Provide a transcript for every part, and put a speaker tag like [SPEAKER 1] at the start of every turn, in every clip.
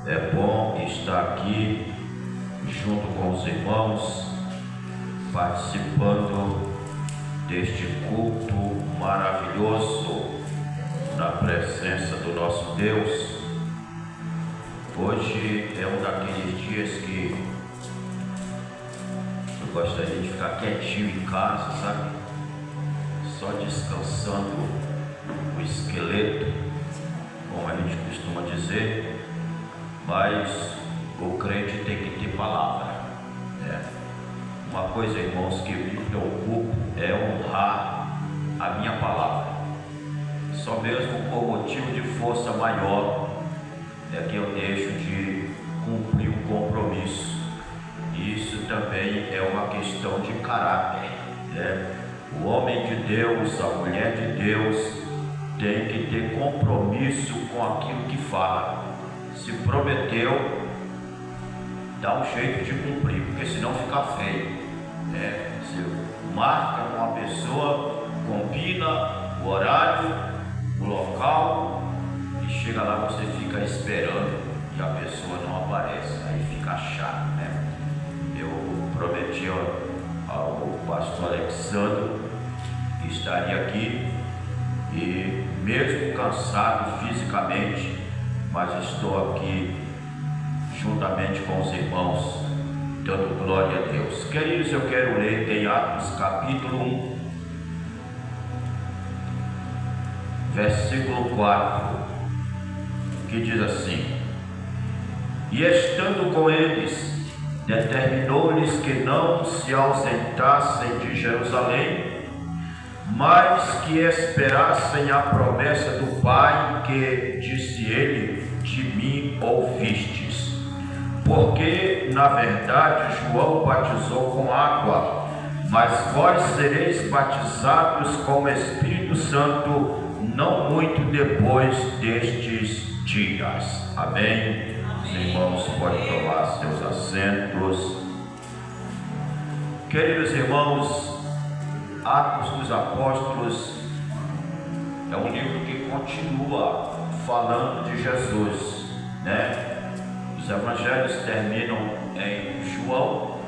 [SPEAKER 1] É bom estar aqui junto com os irmãos, participando deste culto maravilhoso na presença do nosso Deus. Hoje é um daqueles dias que eu gostaria de ficar quietinho em casa, sabe? Só descansando o esqueleto, como a gente costuma dizer. Mas o crente tem que ter palavra, né? Uma coisa, irmãos, que me preocupa é honrar a minha palavra. Só mesmo por motivo de força maior é que eu deixo de cumprir um compromisso. Isso também é uma questão de caráter, né? O homem de Deus, a mulher de Deus tem que ter compromisso com aquilo que fala. Se prometeu, dá um jeito de cumprir, porque senão fica feio, né? Você marca com a pessoa, combina o horário, o local, e chega lá, você fica esperando e a pessoa não aparece, aí fica chato, né? Eu prometi ao pastor Alexandre que estaria aqui, e mesmo cansado fisicamente, mas estou aqui juntamente com os irmãos, dando glória a Deus. Queridos, eu quero ler em Atos capítulo 1, versículo 4, que diz assim: E estando com eles, determinou-lhes que não se ausentassem de Jerusalém, mas que esperassem a promessa do Pai, que, disse ele, de mim ouvistes. Porque, na verdade, João batizou com água, mas vós sereis batizados com o Espírito Santo não muito depois destes dias. Amém? Os irmãos podem tomar seus assentos. Queridos irmãos, Atos dos Apóstolos é um livro que continua falando de Jesus, né? Os evangelhos terminam em João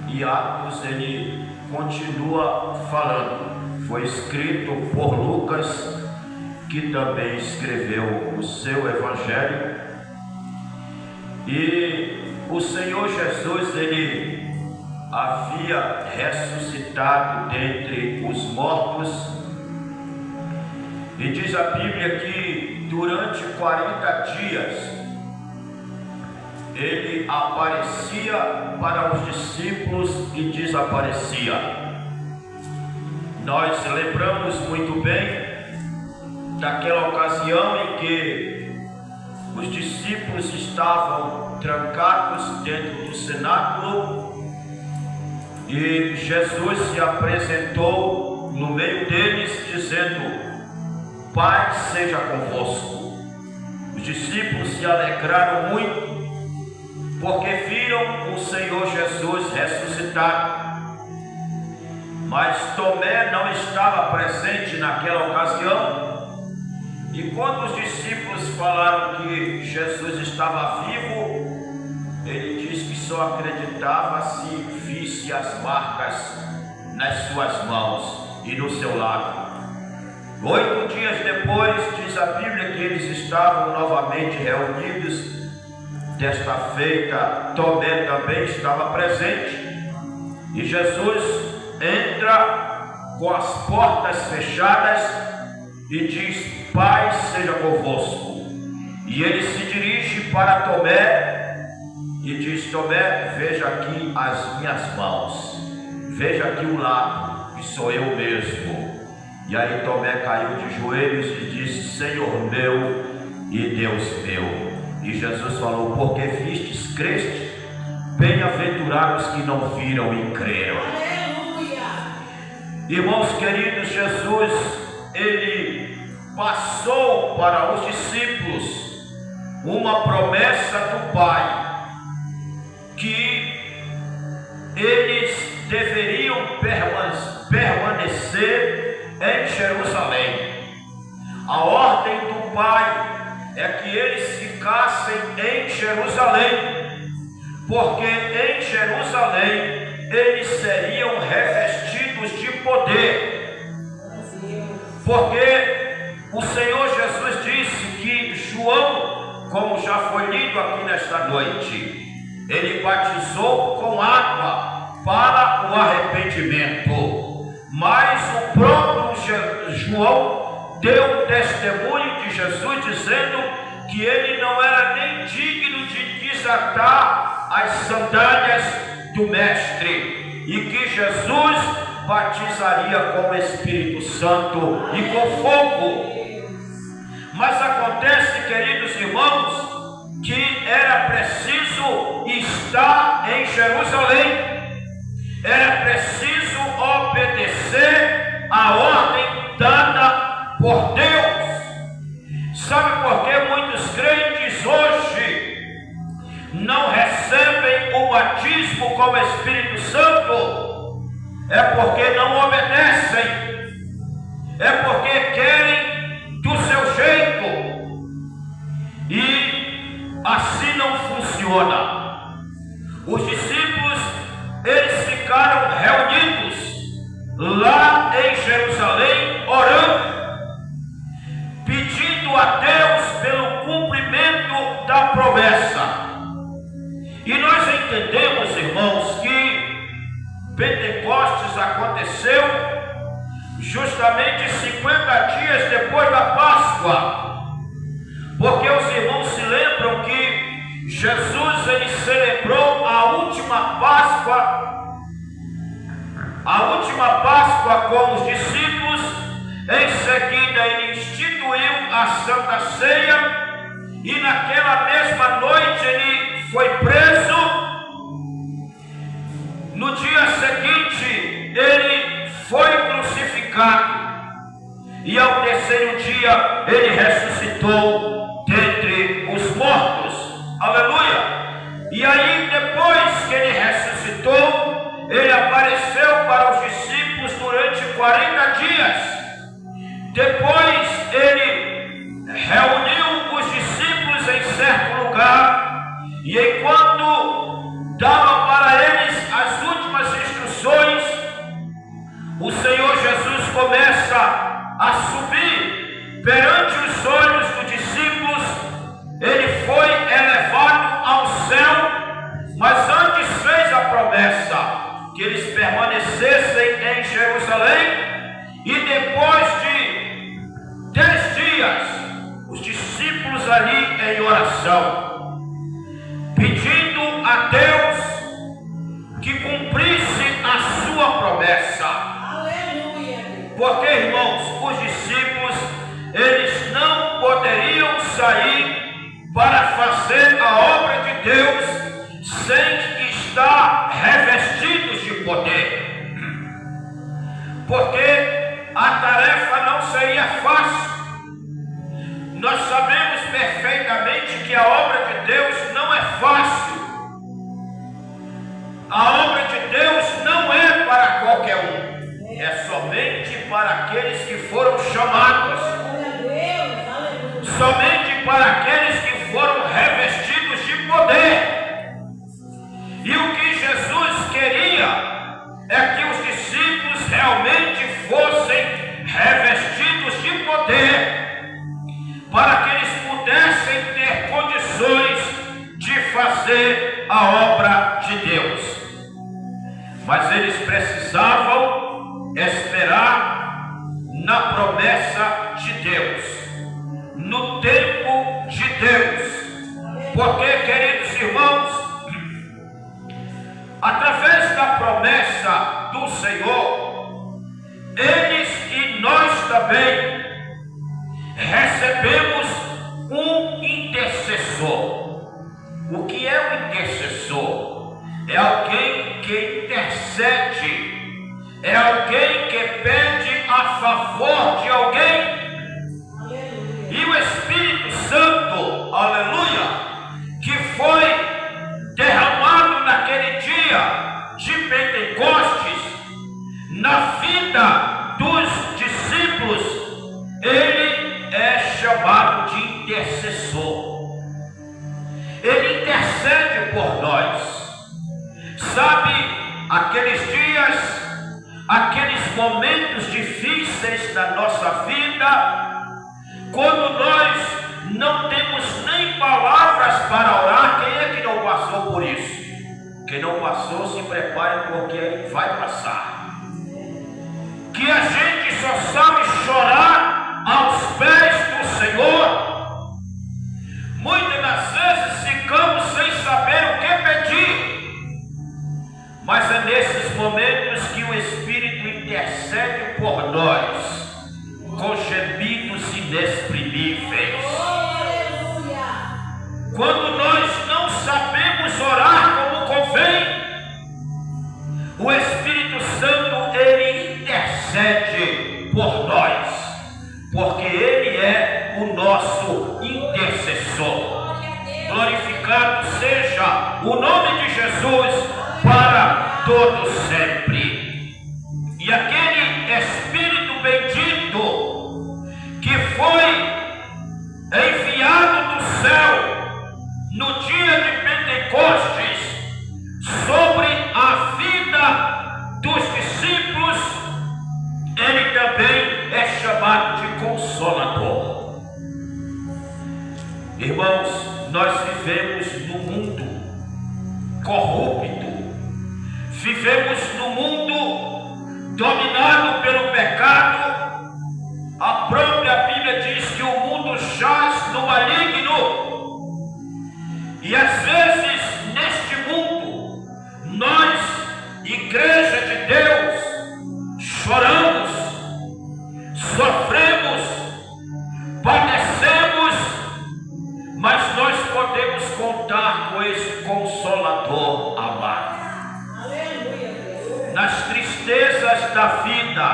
[SPEAKER 1] e Atos ele continua falando. Foi escrito por Lucas, que também escreveu o seu evangelho. E o Senhor Jesus ele havia ressuscitado dentre os mortos, e diz a Bíblia que durante 40 dias ele aparecia para os discípulos e desaparecia. Nós lembramos muito bem daquela ocasião em que os discípulos estavam trancados dentro do cenáculo e Jesus se apresentou no meio deles dizendo: Paz seja convosco. Os discípulos se alegraram muito porque viram o Senhor Jesus ressuscitado. Mas Tomé não estava presente naquela ocasião, e quando os discípulos falaram que Jesus estava vivo, ele disse que só acreditava se visse as marcas nas suas mãos e no seu lado. 8 dias depois, diz a Bíblia que eles estavam novamente reunidos. Desta feita, Tomé também estava presente, e Jesus entra com as portas fechadas e diz: Paz seja convosco. E ele se dirige para Tomé e diz: Tomé, veja aqui as minhas mãos, veja aqui o lado, que sou eu mesmo. E aí Tomé caiu de joelhos e disse: Senhor meu e Deus meu. E Jesus falou: porque vistes, creste, bem-aventurados que não viram e creram. Aleluia! Irmãos queridos, Jesus, ele passou para os discípulos uma promessa do Pai, que eles deveriam permanecer em Jerusalém. A ordem do Pai é que eles ficassem em Jerusalém, porque em Jerusalém eles seriam revestidos de poder, porque o Senhor Jesus disse que João, como já foi lido aqui nesta noite, ele batizou com água para o arrependimento, mas o próprio João deu testemunho de Jesus dizendo que ele não era nem digno de desatar as sandálias do mestre, e que Jesus batizaria com o Espírito Santo e com fogo. Mas acontece, queridos irmãos, que era preciso estar em Jerusalém, era preciso obedecer a ordem dada por Deus. Sabe por que muitos crentes hoje não recebem o batismo com o Espírito Santo? É porque não obedecem, é porque querem do seu jeito, e assim não funciona. Os discípulos, eles ficaram reunidos lá em Jerusalém, orando, pedindo a Deus pelo cumprimento da promessa. E nós entendemos, irmãos, que Pentecostes aconteceu justamente 50 dias depois da Páscoa, porque os irmãos se lembram que Jesus, ele celebrou a última Páscoa com os discípulos. Em seguida ele instituiu a Santa Ceia, e naquela mesma noite ele foi preso. No dia seguinte ele foi crucificado, e ao terceiro dia ele ressuscitou dentre os mortos. Aleluia! E aí, depois que ele ressuscitou, ele apareceu para os discípulos durante 40 dias. Depois ele reuniu os discípulos em certo lugar, e enquanto dava para eles as últimas instruções, o Senhor Jesus começa a subir perante os olhos dos discípulos. Ele foi elevado ao céu, mas antes fez a promessa que eles permanecessem em Jerusalém, e depois de 10 dias, os discípulos ali em oração, pedindo a Deus que cumprisse a sua promessa. Aleluia. Porque, irmãos, os discípulos, eles não poderiam sair para fazer a obra de Deus sem estar revestidos de poder, porque a tarefa não seria fácil. Nós sabemos perfeitamente que a obra de Deus não é fácil. A obra de Deus não é para qualquer um, é somente para aqueles que foram chamados, somente para aqueles que foram revestidos de poder. E o que Jesus queria é que os discípulos realmente fossem revestidos de poder, para que eles pudessem ter condições de fazer a obra de Deus. Mas eles precisavam esperar na promessa de Deus, no tempo de Deus. Porque, queridos irmãos, através da promessa do Senhor, eles e nós também recebemos um intercessor. O que é um intercessor? É alguém que intercede, é alguém que pede a favor de alguém. E o Espírito Santo, aleluia, que foi derramado naquele dia de Pentecostes na vida dos discípulos, ele é chamado de por nós. Sabe, aqueles dias, aqueles momentos difíceis da nossa vida, quando nós não temos nem palavras para orar. Quem é que não passou por isso? Quem não passou, se prepare, porque vai passar. Que a gente só sabe chorar aos pés do Senhor. Muitas das vezes ficamos sem saber o que pedir, mas é nesses momentos que o Espírito intercede por nós, com gemidos inexprimíveis. Quando nós não sabemos orar como convém, o Espírito Santo, ele intercede por nós, porque ele é o nosso intercessor. Glorificado seja o nome de Jesus para todos sempre. E aquele Espírito bendito que foi enviado do céu no dia de Pentecostes sobre a vida dos discípulos, ele também é chamado de Consolador. Irmãos, nós vivemos num mundo corrupto, vivemos num mundo dominado pelo pecado. A própria Bíblia diz que o mundo jaz no maligno. E às vezes neste mundo, nós, igreja de Deus, choramos, sofremos, padecemos, mas nós podemos contar com esse Consolador amado. Nas tristezas da vida,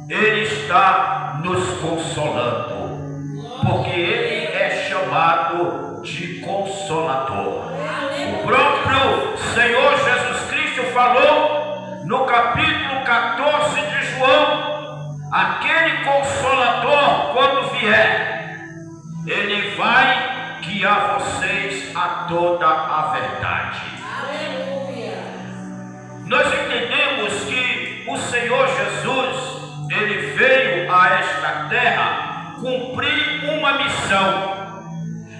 [SPEAKER 1] Ele está nos consolando, porque Ele é chamado de Consolador. O próprio Senhor Jesus Cristo falou no capítulo 14 de João: aquele Consolador, quando vier, ele vai guiar vocês a toda a verdade. Nós entendemos que o Senhor Jesus, ele veio a esta terra cumprir uma missão.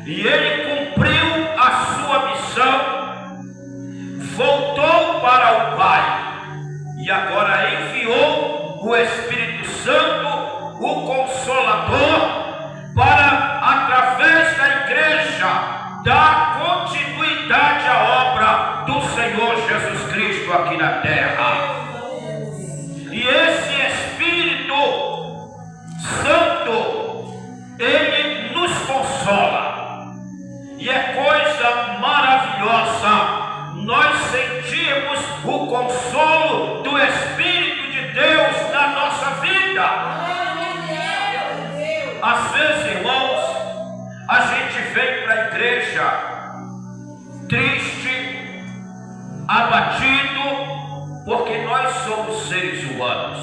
[SPEAKER 1] E ele cumpriu a sua missão, voltou para o Pai e agora enviou o Espírito Santo, o Consolador, para, através da igreja, dar continuidade à obra do Senhor Jesus Cristo aqui na terra. E esse Espírito Santo, ele nos consola. E é coisa maravilhosa nós sentirmos o consolo do Espírito de Deus na nossa vida. Às vezes, irmãos, a gente vem para a igreja triste, abatido, porque nós somos seres humanos.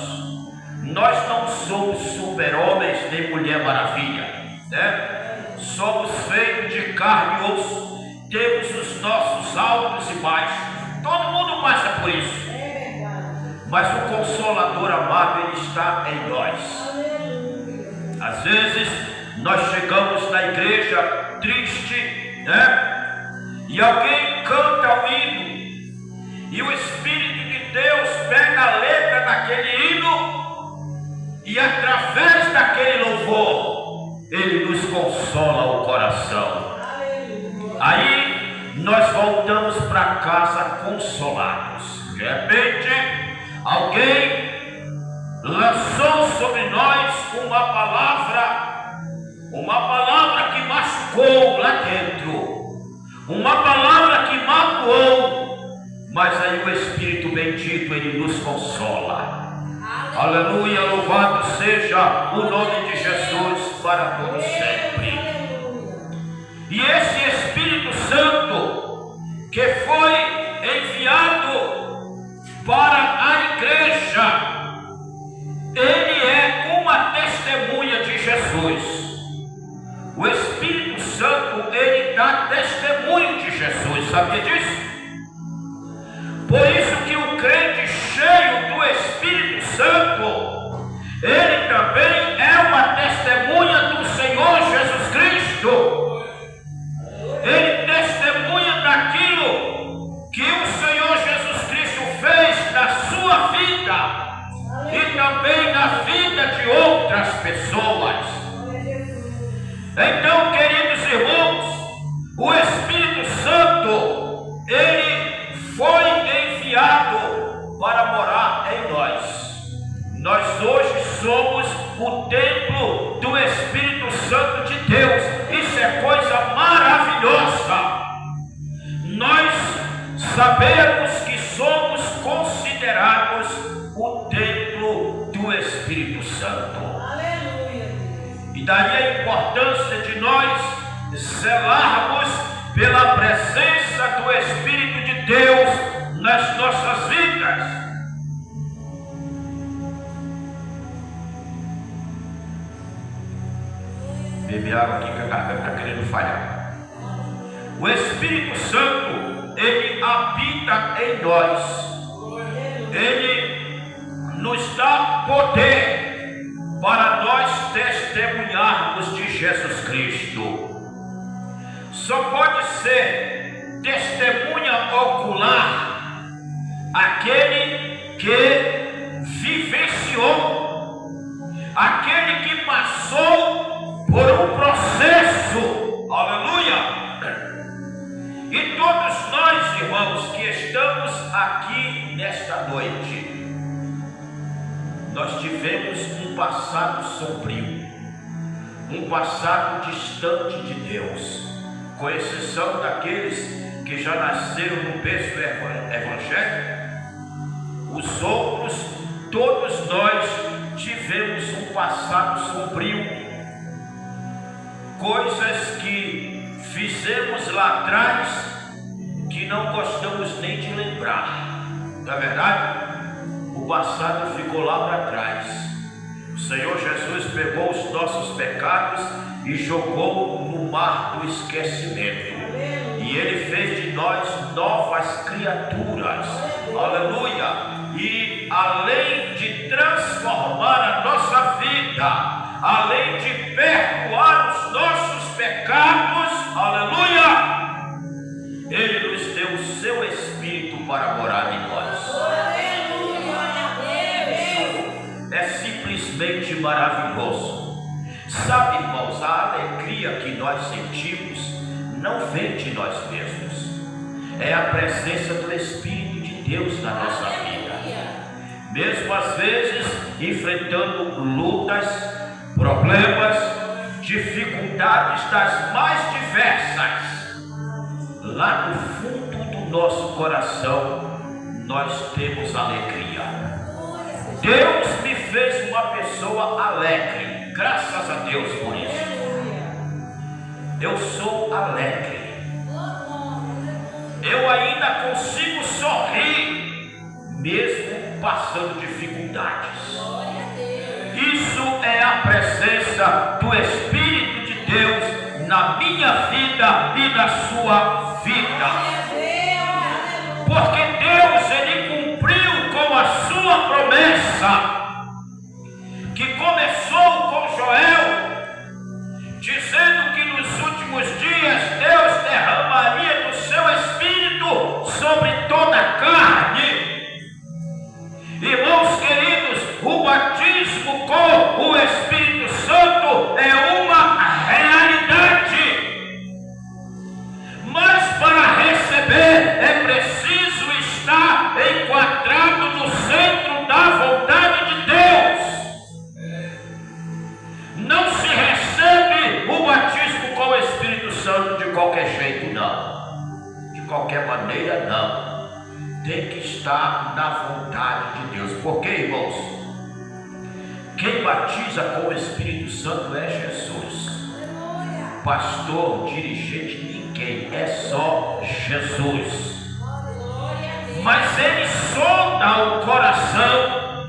[SPEAKER 1] Nós não somos super-homens nem Mulher Maravilha, né? Somos feitos de carne e osso, temos os nossos altos e baixos, todo mundo passa por isso. Mas o Consolador amado, ele está em nós. Às vezes nós chegamos na igreja triste, né? E alguém canta o hino, e o Espírito de Deus pega a letra daquele hino, e através daquele louvor, ele nos consola o coração. Aí nós voltamos para casa consolados. De repente, alguém lançou sobre nós uma palavra que machucou lá dentro, uma palavra que magoou, mas aí o Espírito bendito, ele nos consola. Aleluia, louvado seja o nome de Jesus para todos sempre. E esse Espírito Santo que foi enviado para a igreja, ele é uma testemunha de Jesus. O Espírito Santo, ele dá testemunho de de Jesus. Sabia disso? Por isso que o crente cheio do Espírito Santo, ele também é uma testemunha do Senhor Jesus Cristo. Ele testemunha daquilo que o Senhor Jesus Cristo fez na sua vida e também na vida de outras pessoas. Então, queridos irmãos, o Espírito Santo, ele foi enviado para morar em nós. Nós hoje somos o templo do Espírito Santo de Deus. Isso é coisa maravilhosa. Nós sabemos que somos considerados o templo do Espírito Santo.
[SPEAKER 2] Aleluia.
[SPEAKER 1] E daí a importância de nós zelarmos pela presença do Espírito de Deus nas nossas vidas. Bebe água aqui que a garganta está querendo falhar. O Espírito Santo, ele habita em nós. Ele nos dá poder para nós testemunharmos de Jesus Cristo. Só pode ser testemunha ocular aquele que vivenciou, aquele que passou por um processo. Aleluia! E todos nós, irmãos, que estamos aqui nesta noite, nós tivemos um passado sombrio, um passado distante de Deus, com exceção daqueles que já nasceram no berço evangélico. Os outros, todos nós tivemos um passado sombrio, coisas que fizemos lá atrás que não gostamos nem de lembrar. Não é verdade? O passado ficou lá para trás. O Senhor Jesus pegou os nossos pecados e jogou no mar do esquecimento. E Ele fez de nós novas criaturas. Aleluia! E além de transformar a nossa vida, além de perdoar os nossos pecados, aleluia, Ele nos deu o seu Espírito para morar em nós. É simplesmente maravilhoso. Sabe, irmãos, a alegria que nós sentimos não vem de nós mesmos. É a presença do Espírito de Deus na nossa vida. Mesmo às vezes enfrentando lutas, problemas, dificuldades das mais diversas, lá no fundo do nosso coração nós temos alegria. Deus me fez uma pessoa alegre, graças a Deus por isso. Eu sou alegre. Eu ainda consigo sorrir, mesmo passando dificuldades. Isso é a presença do Espírito de Deus na minha vida e na sua vida. Porque Deus, Ele cumpriu com a sua promessa, que começou com Joel, dizendo que nos últimos dias Deus derramaria do seu Espírito sobre toda a carne. Irmãos queridos, o batismo com o Espírito Santo é uma realidade. Mas para receber é preciso estar enquadrado no centro da vontade de Deus. Não se recebe o batismo com o Espírito Santo de qualquer jeito, não. De qualquer maneira, não. Tem que estar na vontade de Deus. Porque, irmãos, quem batiza com o Espírito Santo é Jesus. Pastor, dirigente, ninguém. É só Jesus. Mas Ele sonda o coração.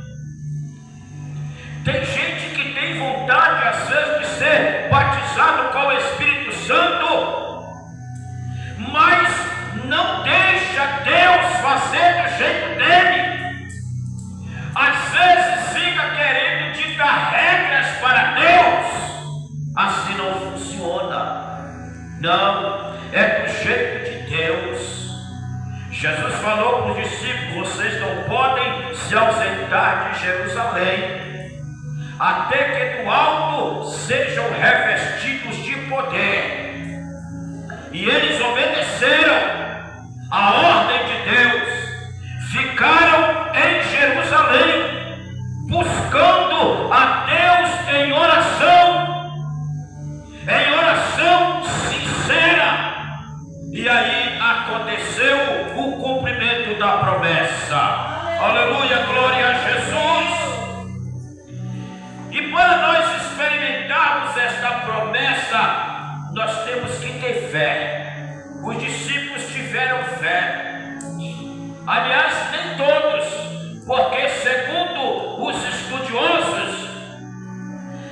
[SPEAKER 1] Tem gente que tem vontade, às vezes, de ser batizado com o Espírito Santo, mas Não, é do jeito de Deus. Jesus falou para os discípulos: vocês não podem se ausentar de Jerusalém, até que do alto sejam revestidos de poder. E eles obedeceram a ordem de Deus, ficaram em Jerusalém, buscando a Deus em oração sincera. E aí aconteceu o cumprimento da promessa. Aleluia, glória a Jesus. E para nós experimentarmos esta promessa, nós temos que ter fé. Os discípulos tiveram fé. Aliás, nem todos, porque segundo os estudiosos,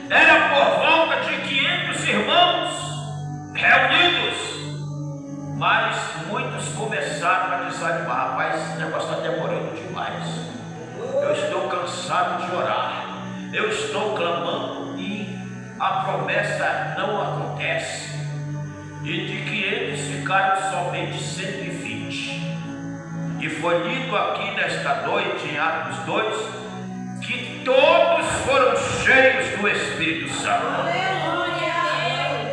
[SPEAKER 1] era por volta de 500 irmãos reunidos. Mas muitos começaram a desanimar. Rapaz, esse negócio está demorando demais. Eu estou cansado de orar. Eu estou clamando e a promessa não acontece. E de 500 ficaram somente 120. E foi lido aqui nesta noite, em Atos 2, que todos foram cheios do Espírito Santo.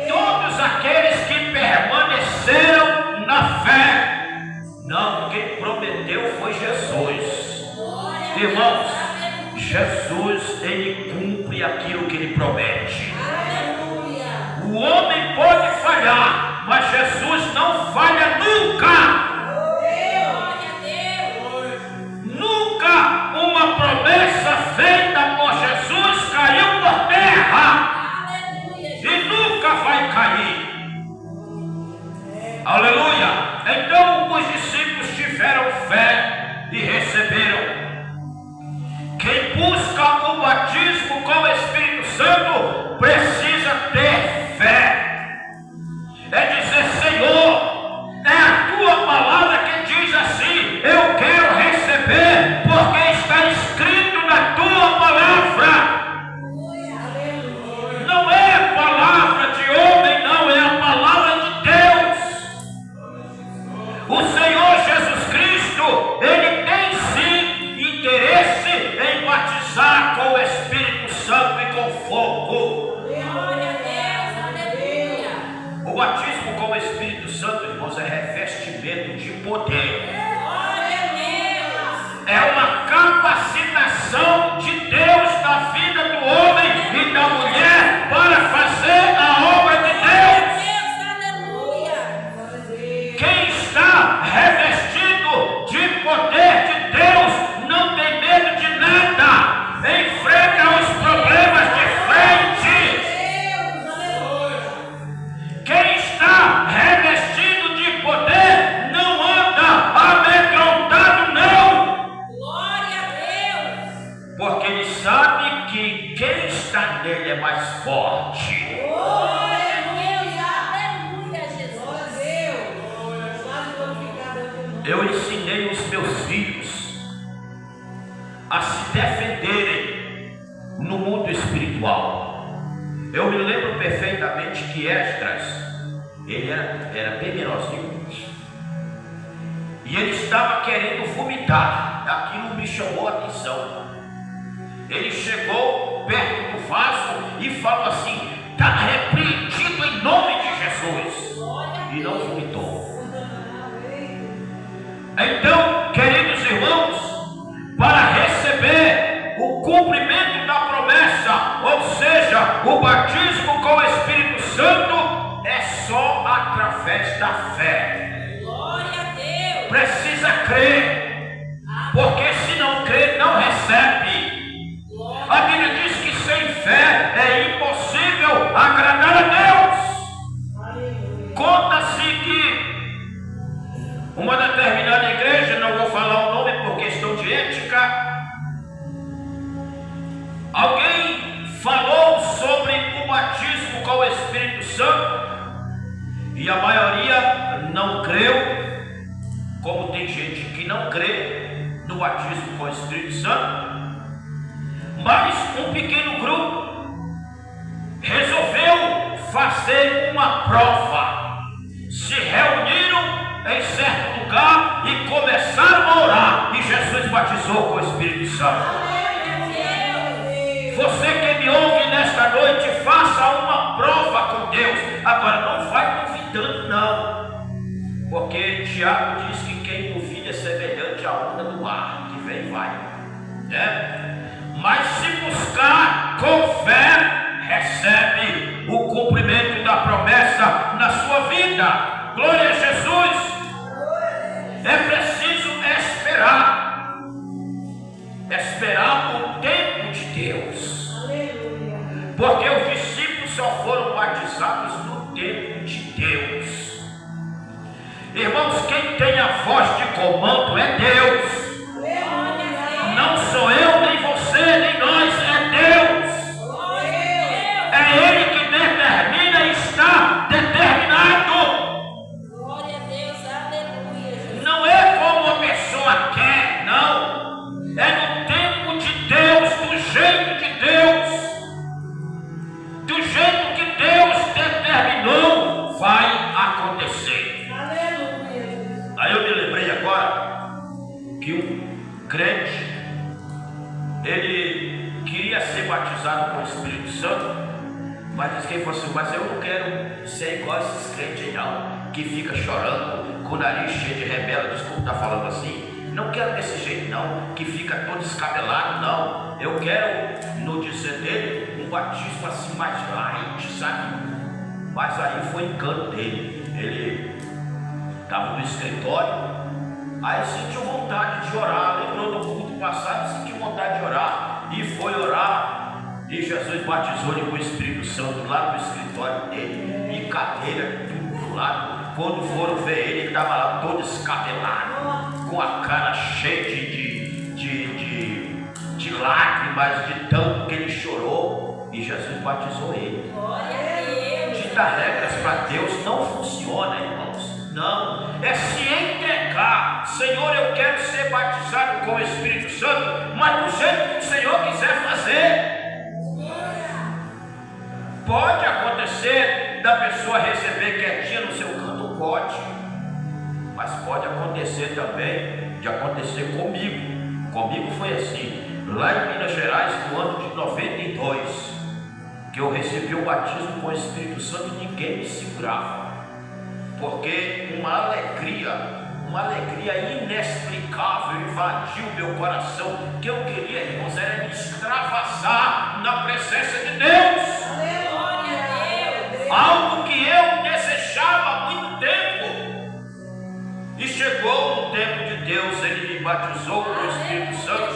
[SPEAKER 1] Todos aqueles que permaneceram na fé. Não, quem prometeu foi Jesus. Irmãos, Jesus, ele cumpre aquilo que ele promete. O homem pode falhar, mas Jesus não falha nunca. Nunca uma promessa feita por Jesus caiu por terra. E nunca vai cair. Aleluia! Então os discípulos tiveram fé e receberam. Quem busca o batismo com o Espírito Santo precisa ter fé. É dizer: Senhor, é a tua palavra que diz assim, eu quero receber, porque está escrito na tua palavra. Não é a palavra de homem, não, é a palavra de Deus. O Senhor Jesus Cristo, ele tem sim interesse em batizar com o Espírito Santo e com fogo. O batismo com o Espírito Santo, irmãos, é revestimento de poder. É uma capacitação de Deus na vida do homem e da mulher para fazer a obra de Deus. Quem está revestido de poder de Deus não tem medo de nada, enfrenta os problemas de frente. Quem está revestido de poder não anda amedrontado, não.
[SPEAKER 2] Glória a Deus.
[SPEAKER 1] Porque ele sabe que quem está nele é mais forte.
[SPEAKER 2] Glória a Deus. Aleluia, Jesus.
[SPEAKER 1] Eu ensinei os meus filhos a se defenderem no mundo espiritual. Eu me lembro perfeitamente que Esdras, ele era bem menorzinho, e ele estava querendo vomitar. Aquilo me chamou a atenção. Ele chegou perto do vaso e falou assim: está repreendido em nome de Jesus. E não vomitou. Então, queridos irmãos, para receber o cumprimento da promessa, ou seja, o batismo com o Espírito Santo, é só através da fé.
[SPEAKER 2] Glória a Deus.
[SPEAKER 1] Precisa crer, porque se não crer, não recebe. A Bíblia diz que sem fé é impossível agradar a Deus. Conta-se que uma determinada igreja, não vou falar o nome por questão de ética, alguém falou sobre o batismo com o Espírito Santo e a maioria não creu, como tem gente que não crê no batismo com o Espírito Santo. Mas um pequeno grupo resolveu fazer uma prova. batizou com o Espírito Santo. Você que me ouve nesta noite, faça uma prova com Deus. Agora não vai duvidando não, porque Tiago diz que quem duvida é semelhante à onda do mar, que vem e vai, né? Mas se buscar com fé, recebe o cumprimento da promessa na sua vida. Glória a Jesus. É preciso esperar o tempo de Deus. Porque os discípulos só foram batizados no tempo de Deus. Irmãos, quem tem a voz de comando é Deus. Não sou eu, nem você, nem nós, é Deus. É Ele que determina e está determinado.
[SPEAKER 2] Glória a Deus, aleluia.
[SPEAKER 1] Não é como a pessoa quer, não. É no tempo de Deus, do jeito de Deus. Do jeito que Deus determinou, vai acontecer.
[SPEAKER 2] Aleluia.
[SPEAKER 1] Aí eu me lembrei agora que um crente, ele queria ser batizado com o Espírito Santo, mas disse que ele falou assim: mas eu não quero ser igual a esses crentes aí não, que fica chorando, com o nariz cheio de rebelde, desculpa estar falando assim. Não quero desse jeito não, que fica todo descabelado não. Eu quero, no dizer dele, um batismo assim mais light, sabe? Mas aí foi engano dele. Ele estava no escritório, aí sentiu vontade de orar. Lembrou do culto passado, sentiu vontade de orar e foi orar. E Jesus batizou ele com o Espírito Santo lá no escritório dele, e cadeira, tudo do lado. Quando foram ver ele, ele estava lá todo escabelado, com a cara cheia de lágrimas, de tanto que ele chorou. E Jesus batizou ele.
[SPEAKER 2] Glória a Deus.
[SPEAKER 1] Ditar regras para Deus não funciona, irmãos. Não, é se entregar. Senhor, eu quero ser batizado com o Espírito Santo, mas do jeito que o Senhor quiser fazer. Pode acontecer da pessoa receber quietinha no seu canto, pode. Mas pode acontecer também de acontecer comigo. Comigo foi assim, lá em Minas Gerais, no ano de 92, que eu recebi o batismo com o Espírito Santo e ninguém me segurava. Porque uma alegria inexplicável invadiu meu coração, que eu queria, irmãos, era me extravasar na presença de Deus. Algo que eu desejava há muito tempo. E chegou no tempo de Deus, Ele me batizou com o Espírito Santo.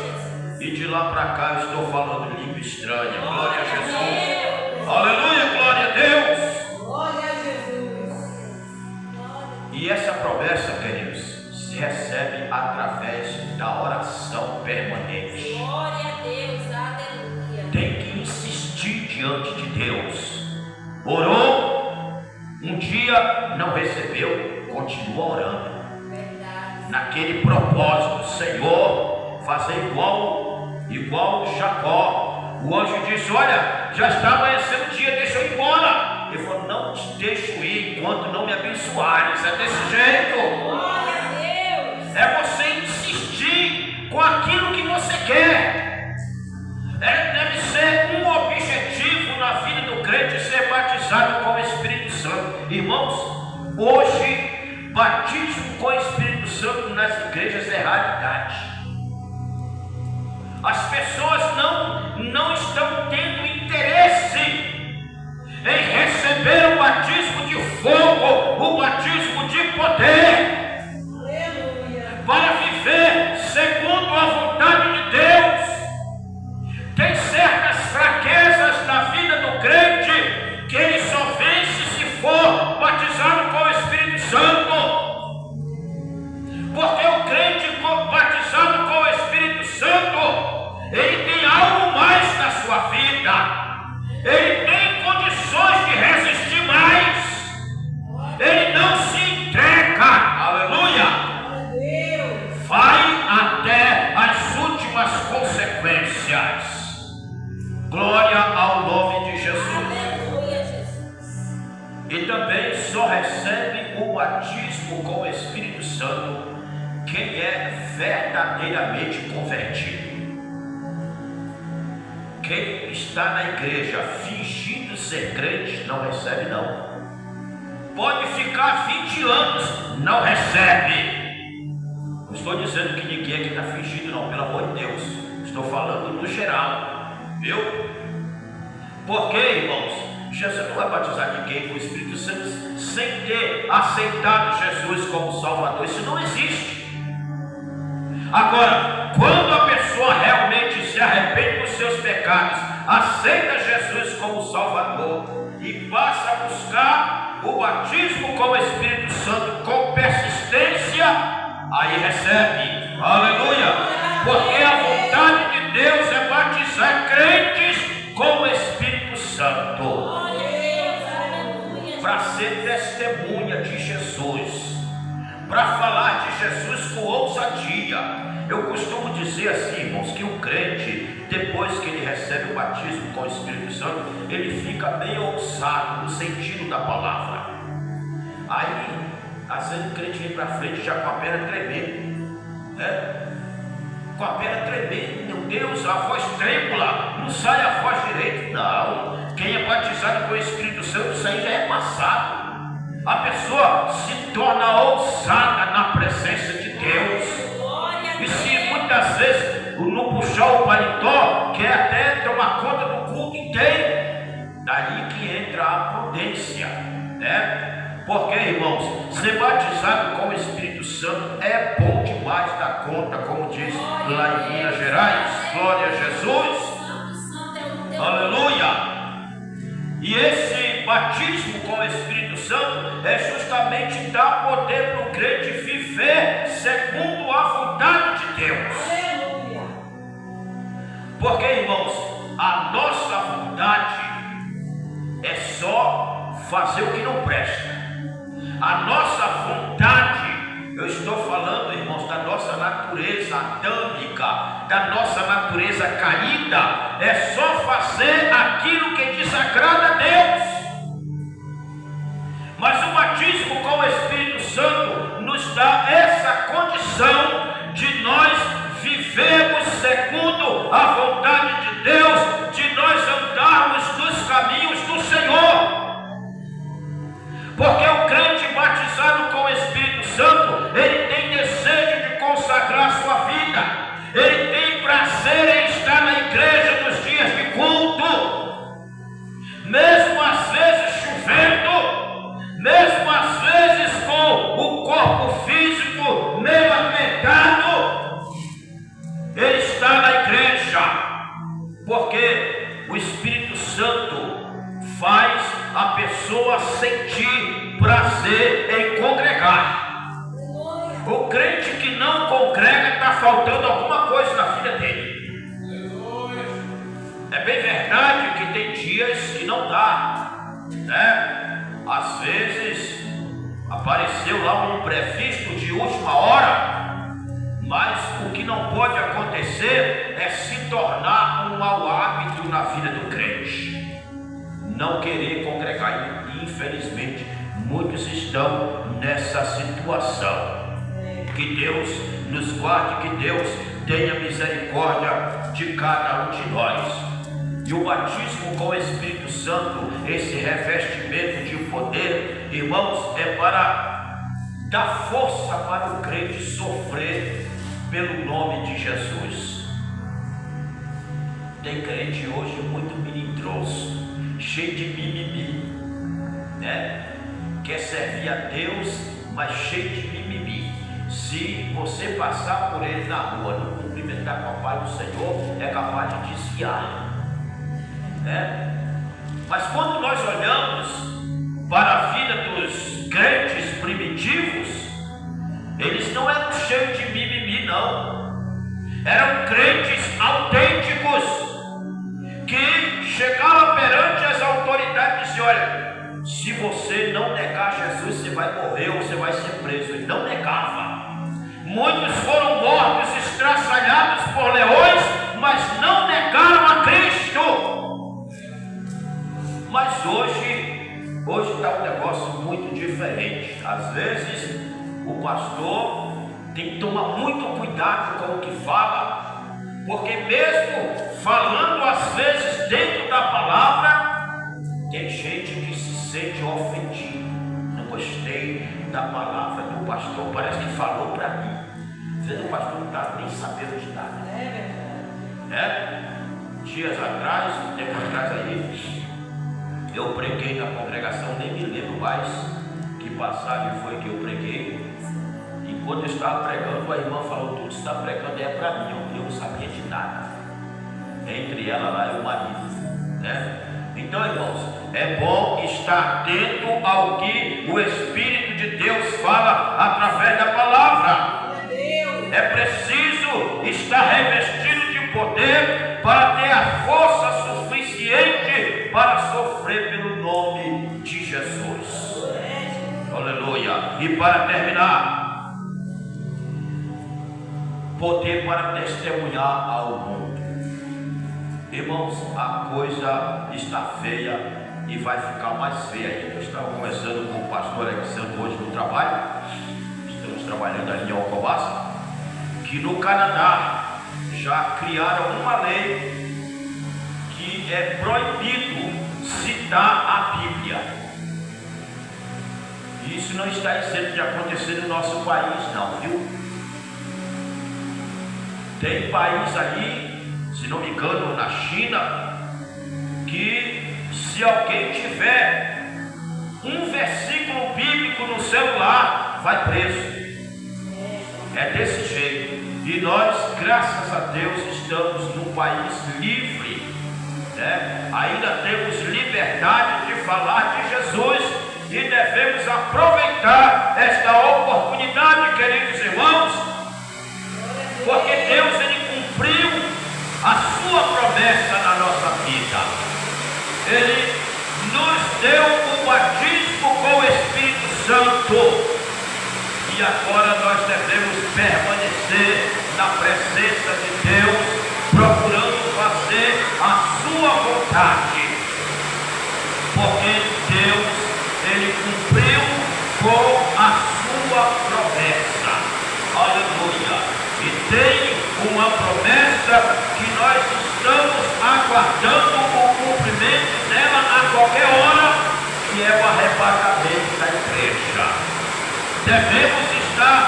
[SPEAKER 1] E de lá para cá eu estou falando língua estranha. Glória a Jesus. Aleluia, glória a Deus.
[SPEAKER 2] Glória a Jesus.
[SPEAKER 1] E essa promessa, queridos, se recebe através da oração permanente.
[SPEAKER 2] Glória a Deus, aleluia.
[SPEAKER 1] Tem que insistir diante de Deus. Orou, um dia não recebeu, continua orando.
[SPEAKER 2] Verdade.
[SPEAKER 1] Naquele propósito, Senhor, fazer igual Jacó. O anjo disse: olha, já está amanhecendo o dia, deixa eu ir embora. Ele falou: não te deixo ir enquanto não me abençoares. É desse jeito.
[SPEAKER 2] Glória a Deus.
[SPEAKER 1] É você insistir com aquilo que você quer. Deve ser um objetivo na vida do crente ser batizado com o Espírito Santo. Irmãos, hoje, batismo com o Espírito Santo nas igrejas é raridade. As pessoas não estão tendo interesse em receber o batismo de fogo, o batismo de poder.
[SPEAKER 2] Aleluia.
[SPEAKER 1] Para viver segundo a vontade de Deus. Tem certas fraquezas na vida do crente que ele só vence se for batizado com o Espírito Santo. Porque o crente batizado com o Espírito Santo, ele tem algo mais na sua vida. Ele tem condições de resistir mais. Ele não se entrega. Aleluia. Vai até as últimas consequências. Glória ao nome de Jesus.
[SPEAKER 2] Aleluia, Jesus.
[SPEAKER 1] E também só recebe o batismo com o Espírito Santo quem é verdadeiramente convertido. Quem está na igreja fingindo ser crente não recebe não. Pode ficar 20 anos, não recebe. Não estou dizendo que ninguém aqui está fingindo não, pelo amor de Deus. Estou falando no geral, viu? Porque, irmãos, Jesus não vai batizar ninguém com o Espírito Santo sem ter aceitado Jesus como Salvador. Isso não existe. Agora, quando a pessoa realmente se arrepende dos seus pecados, aceita Jesus como Salvador e passa a buscar o batismo com o Espírito Santo com persistência, aí recebe. Aleluia! Porque a vontade de Deus é batizar crentes com o Espírito Santo para ser testemunha de Jesus, para falar de Jesus com ousadia. Eu costumo dizer assim, irmãos, que o crente, depois que ele recebe o batismo com o Espírito Santo, ele fica bem ousado no sentido da palavra. Aí, às vezes o crente vem para frente já com a perna tremendo, né? Com a perna tremendo, meu Deus, a voz trêmula, não sai a voz direito. Não, quem é batizado com o Espírito Santo, isso aí já é passado. A pessoa se torna ousada na presença de Deus. E se muitas vezes não puxar o paletó, quer até tomar conta do culto inteiro, daí que entra a prudência, né? Porque, irmãos, ser batizado com o Espírito Santo é bom demais da conta, como diz lá em Minas Gerais. Glória a Jesus. Aleluia. E esse batismo com o Espírito Santo é justamente dar poder para o crente viver segundo a vontade de Deus.
[SPEAKER 2] Aleluia.
[SPEAKER 1] Porque, irmãos, a nossa vontade é só fazer o que não presta. A nossa vontade, eu estou falando, irmãos, da nossa natureza adâmica, da nossa natureza caída, é só fazer aquilo que desagrada a Deus. Mas o batismo com o Espírito Santo nos dá essa condição de nós vivermos segundo a vontade de Deus, de nós andarmos nos caminhos do Senhor. Porque o crente batizado com o Espírito Santo, ele tem desejo de consagrar sua vida, ele tem prazer em estar na igreja nos dias de culto, mesmo às vezes chovendo, mesmo às vezes com o corpo físico meio apertado, ele está na igreja, porque o Espírito Santo faz a pessoa sentir prazer em congregar. O crente que não congrega está faltando alguma coisa na vida dele. É bem verdade que tem dias que não dá, né? Às vezes apareceu lá um imprevisto de última hora, mas o que não pode acontecer é se tornar um mau hábito na vida do crente. Não querer congregar, e infelizmente muitos estão nessa situação. Que Deus nos guarde, que Deus tenha misericórdia de cada um de nós. E o batismo com o Espírito Santo, esse revestimento de poder, irmãos, é para dar força para o crente sofrer pelo nome de Jesus. Tem crente hoje muito melindroso, cheio de mimimi, né? Quer servir a Deus, mas cheio de mimimi. Se você passar por ele na rua, não cumprimentar com a paz do Senhor, é capaz de desviar, né? Mas quando nós olhamos para a vida dos crentes primitivos, eles não eram cheios de mimimi, não. Eram crentes autênticos, que chegavam perante as autoridades e diziam: olha, se você não negar Jesus, você vai morrer ou você vai ser preso. E não negava. Muitos foram mortos, estraçalhados por leões, mas não negaram a Cristo. Mas hoje está um negócio muito diferente. Às vezes o pastor tem que tomar muito cuidado com o que fala, porque mesmo falando às vezes dentro da palavra, tem gente que se sente ofendido. Não gostei da palavra do pastor, parece que falou para mim. Às vezes o pastor não está nem sabendo de nada. Dias atrás, um tempo atrás aí, eu preguei na congregação, nem me lembro mais que passagem foi que eu preguei. Enquanto eu estava pregando, a irmã falou: tudo que está pregando é para mim. Eu não sabia de nada. Entre ela lá e o marido, né? Então, irmãos, é bom estar atento ao que o Espírito de Deus fala através da palavra. É preciso estar revestido de poder para ter a força suficiente para sofrer pelo nome de Jesus. Aleluia. E para terminar, poder para testemunhar ao mundo. Irmãos, a coisa está feia e vai ficar mais feia ainda. Eu estava conversando com o pastor Alexandre hoje no trabalho. Estamos trabalhando ali em Alcobaça, que no Canadá já criaram uma lei que é proibido citar a Bíblia. Isso não está isento de acontecer no nosso país, não, viu? Tem país aí, se não me engano, na China, que se alguém tiver um versículo bíblico no celular, vai preso. É desse jeito. E nós, graças a Deus, estamos num país livre, né? Ainda temos liberdade de falar de Jesus e devemos aproveitar esta oportunidade, queridos irmãos, porque Deus, Ele cumpriu a sua promessa na nossa vida. Ele nos deu o batismo com o Espírito Santo. E agora nós devemos permanecer na presença de Deus, procurando fazer a sua vontade. Porque Deus, Ele cumpriu com a sua promessa. Aleluia. E tem uma promessa que nós estamos aguardando o cumprimento dela a qualquer hora, que é o arrebatamento da igreja. Devemos estar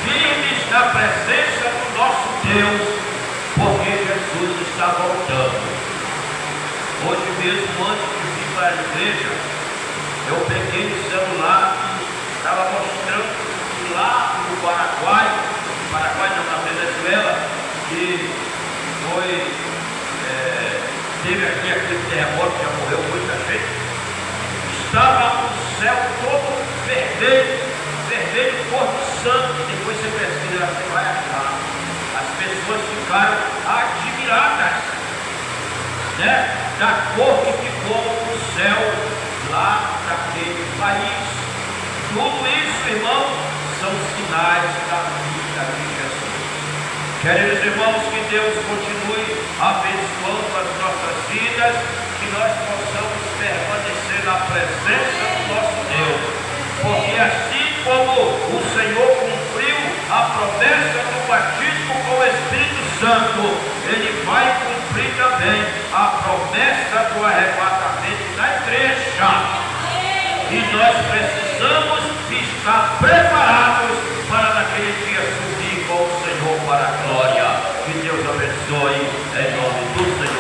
[SPEAKER 1] firmes na presença do nosso Deus, porque Jesus está voltando. Hoje mesmo, antes de vir para a igreja, eu peguei o celular e estava mostrando que lá no Paraguai não, na Venezuela, que teve aqui aquele terremoto, já morreu muita gente. Estava o céu todo vermelho, cor de sangue. Depois você pesquisa, você vai achar. As pessoas ficaram admiradas, né, da cor que ficou no céu lá naquele país. Tudo isso, irmãos, são sinais da vida de Jesus. Queridos irmãos, que Deus continue abençoando as nossas vidas, que nós possamos permanecer na presença do nosso Deus, porque assim como o Senhor cumpriu a promessa do batismo com o Espírito Santo, Ele vai cumprir também a promessa do arrebatamento da igreja. E nós precisamos estar preparados para naquele dia subir com o Senhor para a glória. Que Deus abençoe em nome do Senhor.